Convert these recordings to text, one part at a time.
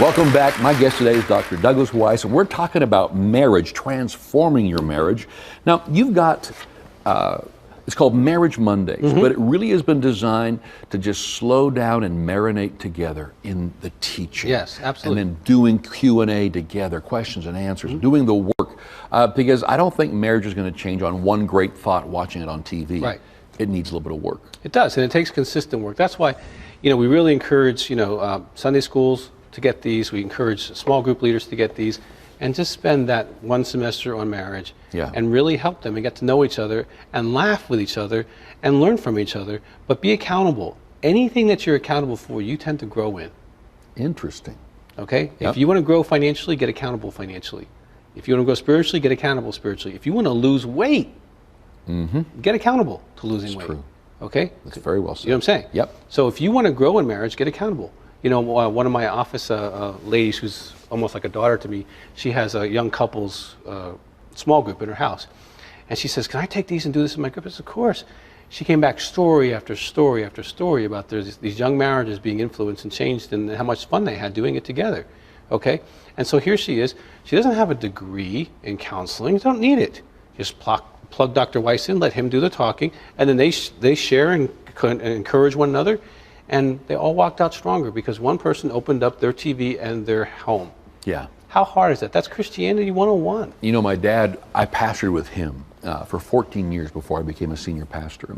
Welcome back. My guest today is Dr. Douglas Weiss, and we're talking about marriage, transforming your marriage. Now, you've got, it's called Marriage Mondays, but it really has been designed to just slow down and marinate together in the teaching. Yes, absolutely. And then doing Q&A together, questions and answers, doing the work. Because I don't think marriage is going to change on one great thought watching it on TV. Right. It needs a little bit of work. It does, and it takes consistent work. That's why, we really encourage, Sunday schools to get these. We encourage small group leaders to get these, and just spend that one semester on marriage and really help them and get to know each other and laugh with each other and learn from each other, but be accountable. Anything that you're accountable for, you tend to grow in. Interesting. Okay? Yep. If you want to grow financially, get accountable financially. If you want to grow spiritually, get accountable spiritually. If you want to lose weight, get accountable to losing weight. True. Okay? That's very well said. You know what I'm saying? Yep. So if you want to grow in marriage, get accountable. One of my office ladies, who's almost like a daughter to me, she has a young couples small group in her house. And she says, can I take these and do this in my group? I said, of course. She came back story after story after story about these young marriages being influenced and changed and how much fun they had doing it together. Okay? And so here she is. She doesn't have a degree in counseling. You don't need it. Just plug Dr. Weiss in, let him do the talking, and then they share and encourage one another. And they all walked out stronger because one person opened up their TV and their home. Yeah. How hard is that? That's Christianity 101. You know, my dad, I pastored with him for 14 years before I became a senior pastor.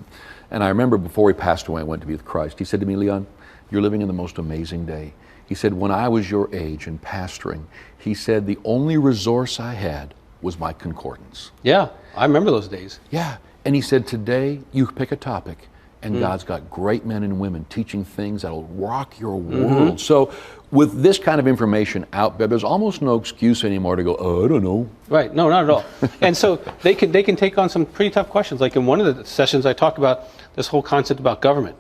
And I remember before he passed away, I went to be with Christ. He said to me, Leon, you're living in the most amazing day. He said, when I was your age and pastoring, he said, the only resource I had was my concordance. Yeah, I remember those days. Yeah. And he said, today you pick a topic, and God's got great men and women teaching things that'll rock your world. So with this kind of information out there, there's almost no excuse anymore to go, oh, I don't know. Right, no, not at all. And so they can take on some pretty tough questions. Like in one of the sessions, I talk about this whole concept about government.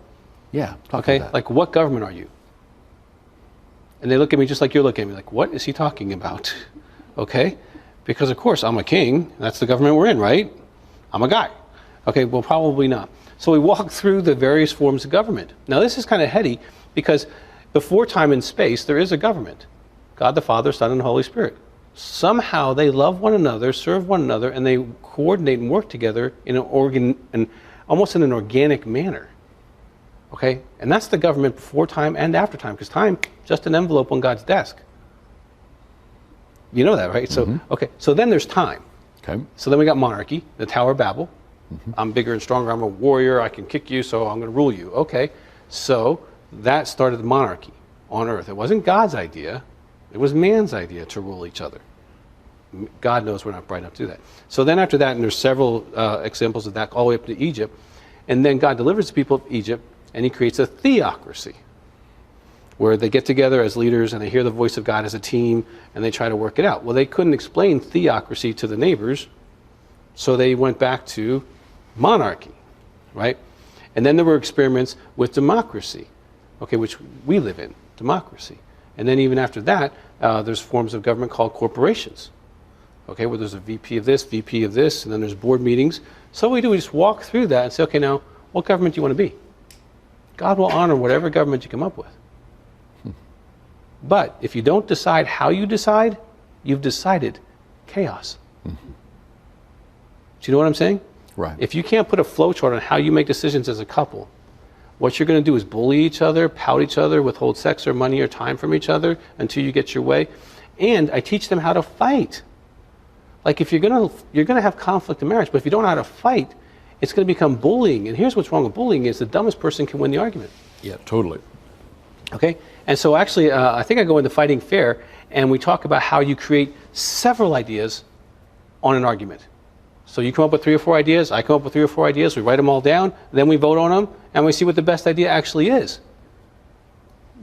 Yeah, talk okay, about that. Like what government are you? And they look at me just like you're looking at me, like, what is he talking about? Okay, because of course I'm a king. That's the government we're in, right? I'm a guy. Okay, well, probably not. So we walk through the various forms of government. Now this is kind of heady because before time and space, there is a government. God the Father, Son, and Holy Spirit. Somehow they love one another, serve one another, and they coordinate and work together in almost in an organic manner. Okay? And that's the government before time and after time, because time, just an envelope on God's desk. You know that, right? So, okay, so then there's time. Okay. So then we got monarchy, the Tower of Babel. I'm bigger and stronger, I'm a warrior, I can kick you, so I'm going to rule you. Okay, so that started the monarchy on earth. It wasn't God's idea, it was man's idea to rule each other. God knows we're not bright enough to do that. So then after that, and there's several examples of that all the way up to Egypt, and then God delivers the people of Egypt, and he creates a theocracy, where they get together as leaders and they hear the voice of God as a team, and they try to work it out. Well, they couldn't explain theocracy to the neighbors, so they went back to monarchy, right? And then there were experiments with democracy, okay, which we live in, democracy. And then even after that, there's forms of government called corporations, okay, where there's a VP of this, and then there's board meetings. So what we just walk through that and say, okay, now, what government do you want to be? God will honor whatever government you come up with. But if you don't decide how you decide, you've decided chaos. Do you know what I'm saying? Right. If you can't put a flow chart on how you make decisions as a couple, what you're going to do is bully each other, pout each other, withhold sex or money or time from each other until you get your way. And I teach them how to fight. Like if you're going to have conflict in marriage, but if you don't know how to fight, it's going to become bullying. And here's what's wrong with bullying is the dumbest person can win the argument. Yeah, totally. Okay? And so actually, I think I go into Fighting Fair, and we talk about how you create several ideas on an argument. So you come up with 3 or 4 ideas, I come up with 3 or 4 ideas, we write them all down, then we vote on them, and we see what the best idea actually is.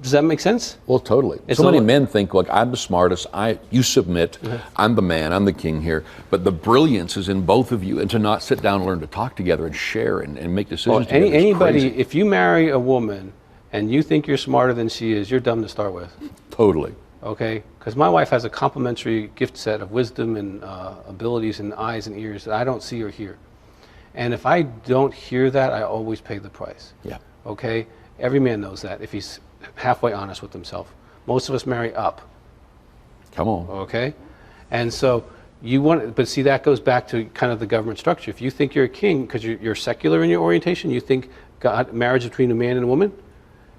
Does that make sense? Well, totally. So many men think, look, I'm the smartest, you submit, I'm the man, I'm the king here, but the brilliance is in both of you, and to not sit down and learn to talk together and share and make decisions together is anybody, crazy. If you marry a woman and you think you're smarter than she is, you're dumb to start with. Totally. Okay, because my wife has a complementary gift set of wisdom and abilities and eyes and ears that I don't see or hear. And if I don't hear that, I always pay the price. Yeah. Okay, every man knows that if he's halfway honest with himself. Most of us marry up. Come on. Okay? And so you want, but see, that goes back to kind of the government structure. If you think you're a king because you're secular in your orientation, you think God, marriage between a man and a woman,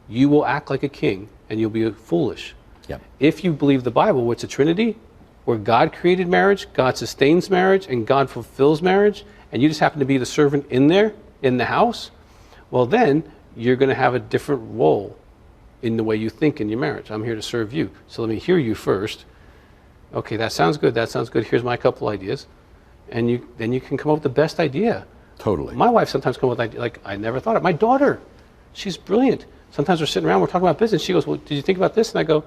you will act like a king and you'll be foolish. Yep. If you believe the Bible, where it's a Trinity, where God created marriage, God sustains marriage, and God fulfills marriage, and you just happen to be the servant in there, in the house, well then you're going to have a different role in the way you think in your marriage. I'm here to serve you, so let me hear you first. Okay, that sounds good, that sounds good, here's my couple ideas. And then you can come up with the best idea. Totally. My wife sometimes comes up with ideas, like I never thought of. My daughter, she's brilliant. Sometimes we're sitting around, we're talking about business, she goes, well, did you think about this? And I go,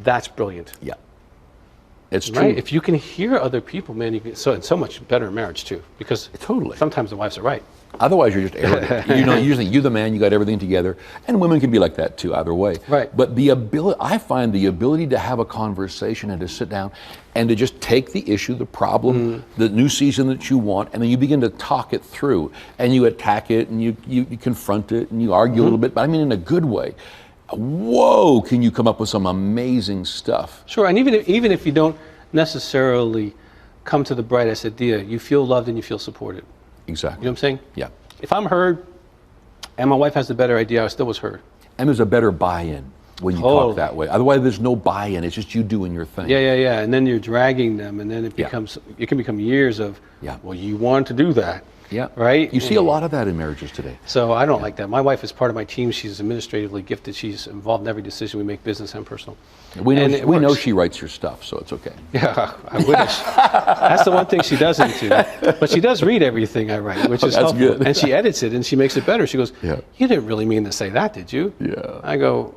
that's brilliant. Yeah. It's true. Right? If you can hear other people, man, you can, it's so much better in marriage too, because Totally. sometimes the wives are right. Otherwise, you're just arrogant. Usually you're the man, you got everything together, and women can be like that too, either way. Right. But the ability, I find the ability to have a conversation and to sit down and to just take the issue, the problem, the new season that you want, and then you begin to talk it through, and you attack it, and you confront it, and you argue a little bit, but I mean in a good way. Whoa, can you come up with some amazing stuff? Sure, and even if you don't necessarily come to the brightest idea, you feel loved and you feel supported. Exactly. You know what I'm saying? Yeah. If I'm heard and my wife has the better idea, I still was heard. And there's a better buy-in when you talk that way. Otherwise, there's no buy-in. It's just you doing your thing. Yeah. And then you're dragging them, and then it can become years of, well, you want to do that. Yeah. Right? You see a lot of that in marriages today. So I don't like that. My wife is part of my team. She's administratively gifted. She's involved in every decision we make, business and personal. We know she writes your stuff, so it's okay. Yeah, I wish. That's the one thing she doesn't do. But she does read everything I write, which is helpful. Good. And she edits it, and she makes it better. She goes, Yeah. You didn't really mean to say that, did you? Yeah. I go,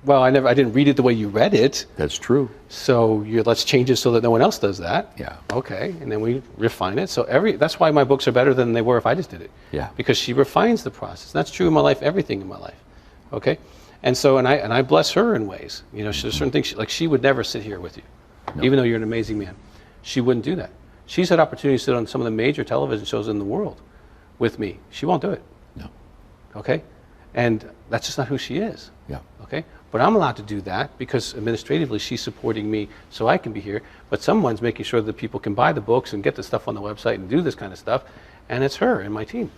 well, I didn't read it the way you read it. That's true. So let's change it so that no one else does that. Yeah. Okay, and then we refine it. So that's why my books are better than they were if I just did it. Yeah. Because she refines the process. That's true in my life, everything in my life. Okay? And so, and I bless her in ways. You know, there's certain things, she would never sit here with you, even though you're an amazing man. She wouldn't do that. She's had opportunity to sit on some of the major television shows in the world with me. She won't do it. No. Okay? And that's just not who she is. Yeah. Okay? But I'm allowed to do that because administratively she's supporting me so I can be here. But someone's making sure that people can buy the books and get the stuff on the website and do this kind of stuff. And it's her and my team.